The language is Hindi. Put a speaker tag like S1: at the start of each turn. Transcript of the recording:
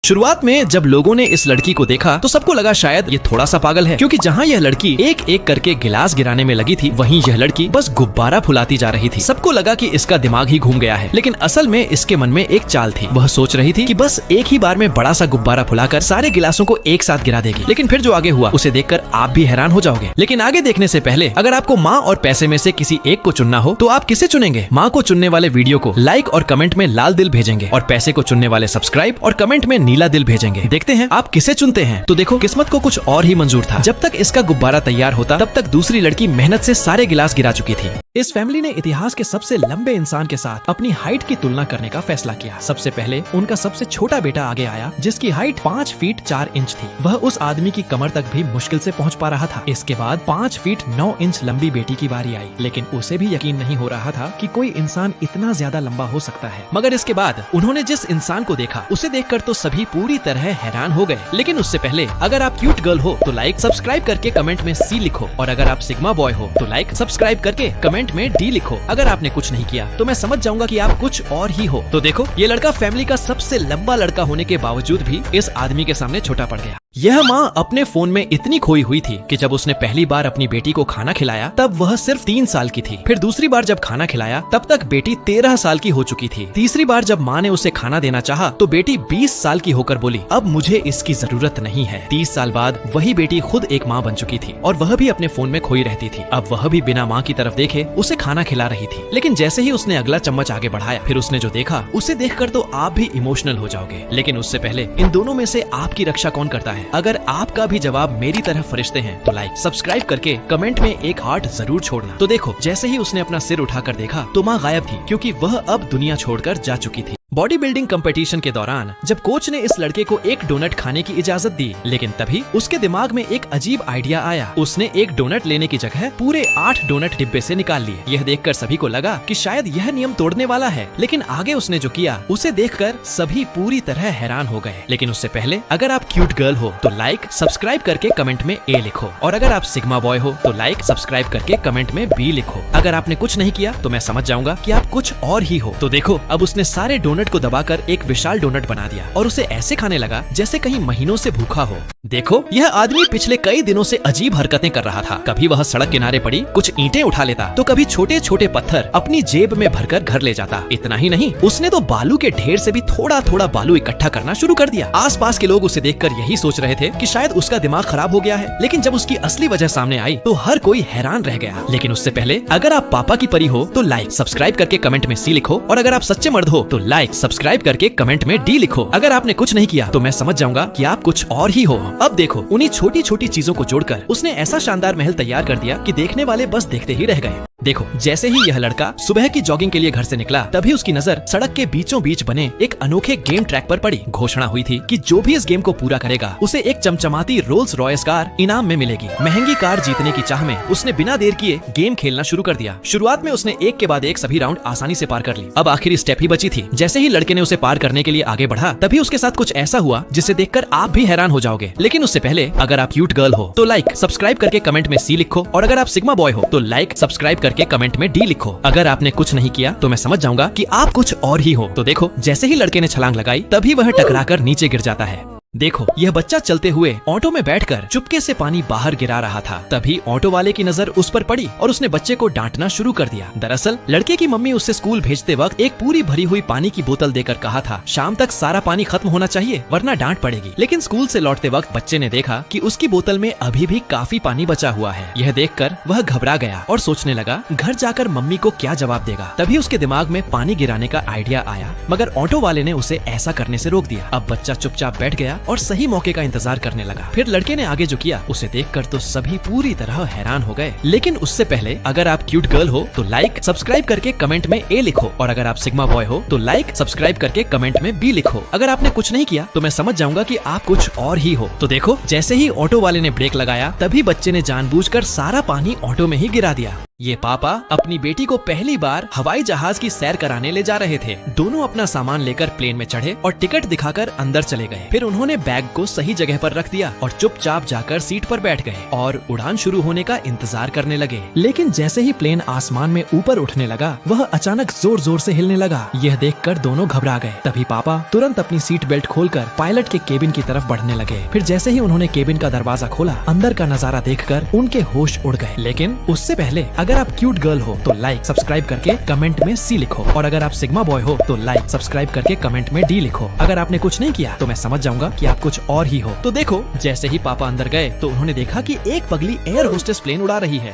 S1: शुरुआत में जब लोगों ने इस लड़की को देखा तो सबको लगा शायद ये थोड़ा सा पागल है, क्योंकि जहाँ यह लड़की एक एक करके गिलास गिराने में लगी थी, वहीं यह लड़की बस गुब्बारा फुलाती जा रही थी। सबको लगा कि इसका दिमाग ही घूम गया है, लेकिन असल में इसके मन में एक चाल थी। वह सोच रही थी कि बस एक ही बार में बड़ा सा गुब्बारा फुलाकर सारे गिलासों को एक साथ गिरा देगी। लेकिन फिर जो आगे हुआ उसे देखकर आप भी हैरान हो जाओगे। लेकिन आगे देखने से पहले अगर आपको माँ और पैसे में से किसी एक को चुनना हो तो आप किसे चुनेंगे? माँ को चुनने वाले वीडियो को लाइक और कमेंट में लाल दिल भेजेंगे, और पैसे को चुनने वाले सब्सक्राइब और कमेंट में नीला दिल भेजेंगे। देखते हैं आप किसे चुनते हैं। तो देखो, किस्मत को कुछ और ही मंजूर था। जब तक इसका गुब्बारा तैयार होता तब तक दूसरी लड़की मेहनत से सारे गिलास गिरा चुकी थी। इस फैमिली ने इतिहास के सबसे लंबे इंसान के साथ अपनी हाइट की तुलना करने का फैसला किया। सबसे पहले उनका सबसे छोटा बेटा आगे आया, जिसकी हाइट 5 फीट 4 इंच थी। वह उस आदमी की कमर तक भी मुश्किल से पहुंच पा रहा था। इसके बाद 5 फीट 9 इंच लंबी बेटी की बारी आई, लेकिन उसे भी यकीन नहीं हो रहा था कि कोई इंसान इतना ज्यादा लंबा हो सकता है। मगर इसके बाद उन्होंने जिस इंसान को देखा उसे देखकर तो सभी पूरी तरह हैरान हो गए। लेकिन उससे पहले अगर आप क्यूट गर्ल हो तो लाइक सब्सक्राइब करके कमेंट में सी लिखो, और अगर आप सिग्मा बॉय हो तो लाइक सब्सक्राइब करके कमेंट में डी लिखो। अगर आपने कुछ नहीं किया तो मैं समझ जाऊंगा कि आप कुछ और ही हो। तो देखो, ये लड़का फैमिली का सबसे लंबा लड़का होने के बावजूद भी इस आदमी के सामने छोटा पड़ गया। यह माँ अपने फोन में इतनी खोई हुई थी कि जब उसने पहली बार अपनी बेटी को खाना खिलाया तब वह सिर्फ 3 साल की थी। फिर दूसरी बार जब खाना खिलाया तब तक बेटी 13 साल की हो चुकी थी। तीसरी बार जब माँ ने उसे खाना देना चाहा तो बेटी 20 साल की होकर बोली, अब मुझे इसकी जरूरत नहीं है। 30 साल बाद वही बेटी खुद एक माँ बन चुकी थी, और वह भी अपने फोन में खोई रहती थी। अब वह भी बिना माँ की तरफ देखे उसे खाना खिला रही थी। लेकिन जैसे ही उसने अगला चम्मच आगे बढ़ाया, फिर उसने जो देखा उसे देखकर तो आप भी इमोशनल हो जाओगे। लेकिन उससे पहले इन दोनों में से आपकी रक्षा कौन करता है? अगर आपका भी जवाब मेरी तरह फरिश्ते हैं तो लाइक सब्सक्राइब करके कमेंट में एक हार्ट जरूर छोड़ना। तो देखो, जैसे ही उसने अपना सिर उठाकर देखा तो माँ गायब थी, क्योंकि वह अब दुनिया छोड़कर जा चुकी थी। बॉडी बिल्डिंग कंपटीशन के दौरान जब कोच ने इस लड़के को एक डोनट खाने की इजाजत दी, लेकिन तभी उसके दिमाग में एक अजीब आइडिया आया। उसने एक डोनट लेने की जगह पूरे 8 डोनट डिब्बे से निकाल लिए। यह देखकर सभी को लगा कि शायद यह नियम तोड़ने वाला है, लेकिन आगे उसने जो किया उसे देखकर सभी पूरी तरह हैरान हो गए। लेकिन उससे पहले अगर आप क्यूट गर्ल हो तो लाइक सब्सक्राइब करके कमेंट में ए लिखो, और अगर आप सिग्मा बॉय हो तो लाइक सब्सक्राइब करके कमेंट में बी लिखो। अगर आपने कुछ नहीं किया तो मैं समझ जाऊंगा कि आप कुछ और ही हो। तो देखो, अब उसने सारे डोनट को दबाकर एक विशाल डोनट बना दिया और उसे ऐसे खाने लगा जैसे कहीं महीनों से भूखा हो। देखो, यह आदमी पिछले कई दिनों से अजीब हरकतें कर रहा था। कभी वह सड़क किनारे पड़ी कुछ ईंटें उठा लेता, तो कभी छोटे छोटे पत्थर अपनी जेब में भरकर घर ले जाता। इतना ही नहीं, उसने तो बालू के ढेर से भी थोड़ा थोड़ा बालू इकट्ठा करना शुरू कर दिया। आसपास के लोग उसे देखकर यही सोच रहे थे कि शायद उसका दिमाग खराब हो गया है, लेकिन जब उसकी असली वजह सामने आई तो हर कोई हैरान रह गया। लेकिन उससे पहले अगर आप पापा की परी हो तो लाइक सब्सक्राइब करके कमेंट में सी लिखो, और अगर आप सच्चे मर्द हो तो लाइक सब्सक्राइब करके कमेंट में डी लिखो। अगर आपने कुछ नहीं किया तो मैं समझ जाऊंगा कि आप कुछ और ही हो। अब देखो, उन्हीं छोटी छोटी चीजों को जोड़कर उसने ऐसा शानदार महल तैयार कर दिया कि देखने वाले बस देखते ही रह गए। देखो, जैसे ही यह लड़का सुबह की जॉगिंग के लिए घर से निकला, तभी उसकी नजर सड़क के बीचों बीच बने एक अनोखे गेम ट्रैक पर पड़ी। घोषणा हुई थी कि जो भी इस गेम को पूरा करेगा उसे एक चमचमाती रोल्स रॉयस कार इनाम में मिलेगी। महंगी कार जीतने की चाह में उसने बिना देर किए गेम खेलना शुरू कर दिया। शुरुआत में उसने एक के बाद एक सभी राउंड आसानी से पार कर ली। अब आखिरी स्टेप ही बची थी। जैसे ही लड़के ने उसे पार करने के लिए आगे बढ़ा, तभी उसके साथ कुछ ऐसा हुआ जिसे देखकर आप भी हैरान हो जाओगे। लेकिन उससे पहले अगर आप क्यूट गर्ल हो तो लाइक सब्सक्राइब करके कमेंट में सी लिखो, और अगर आप सिग्मा बॉय हो तो लाइक सब्सक्राइब करके कमेंट में डी लिखो। अगर आपने कुछ नहीं किया तो मैं समझ जाऊंगा कि आप कुछ और ही हो। तो देखो, जैसे ही लड़के ने छलांग लगाई तभी वह टकराकर नीचे गिर जाता है। देखो, यह बच्चा चलते हुए ऑटो में बैठकर चुपके से पानी बाहर गिरा रहा था। तभी ऑटो वाले की नजर उस पर पड़ी और उसने बच्चे को डांटना शुरू कर दिया। दरअसल लड़के की मम्मी उसे स्कूल भेजते वक्त एक पूरी भरी हुई पानी की बोतल देकर कहा था, शाम तक सारा पानी खत्म होना चाहिए वरना डांट पड़ेगी। लेकिन स्कूल से लौटते वक्त बच्चे ने देखा कि उसकी बोतल में अभी भी काफी पानी बचा हुआ है। यह देखकर वह घबरा गया और सोचने लगा घर जाकर मम्मी को क्या जवाब देगा। तभी उसके दिमाग में पानी गिराने का आइडिया आया, मगर ऑटो वाले ने उसे ऐसा करने से रोक दिया। अब बच्चा चुपचाप बैठ गया और सही मौके का इंतजार करने लगा। फिर लड़के ने आगे जो किया उसे देखकर तो सभी पूरी तरह हैरान हो गए। लेकिन उससे पहले अगर आप क्यूट गर्ल हो तो लाइक सब्सक्राइब करके कमेंट में ए लिखो, और अगर आप सिग्मा बॉय हो तो लाइक सब्सक्राइब करके कमेंट में बी लिखो। अगर आपने कुछ नहीं किया तो मैं समझ जाऊंगा कि आप कुछ और ही हो। तो देखो, जैसे ही ऑटो वाले ने ब्रेक लगाया तभी बच्चे ने जानबूझकर सारा पानी ऑटो में ही गिरा दिया। ये पापा अपनी बेटी को पहली बार हवाई जहाज की सैर कराने ले जा रहे थे। दोनों अपना सामान लेकर प्लेन में चढ़े और टिकट दिखाकर अंदर चले गए। फिर उन्होंने बैग को सही जगह पर रख दिया और चुपचाप जाकर सीट पर बैठ गए और उड़ान शुरू होने का इंतजार करने लगे। लेकिन जैसे ही प्लेन आसमान में ऊपर उठने लगा, वह अचानक जोर जोर से हिलने लगा। यह देखकर दोनों घबरा गए। तभी पापा तुरंत अपनी सीट बेल्ट खोलकर पायलट के केबिन की तरफ बढ़ने लगे। फिर जैसे ही उन्होंने केबिन का दरवाजा खोला, अंदर का नजारा देखकर उनके होश उड़ गए। लेकिन उससे पहले अगर आप क्यूट गर्ल हो तो लाइक सब्सक्राइब करके कमेंट में सी लिखो, और अगर आप सिग्मा बॉय हो तो लाइक सब्सक्राइब करके कमेंट में डी लिखो। अगर आपने कुछ नहीं किया तो मैं समझ जाऊंगा कि आप कुछ और ही हो। तो देखो, जैसे ही पापा अंदर गए तो उन्होंने देखा कि एक पगली एयर होस्टेस प्लेन उड़ा रही है।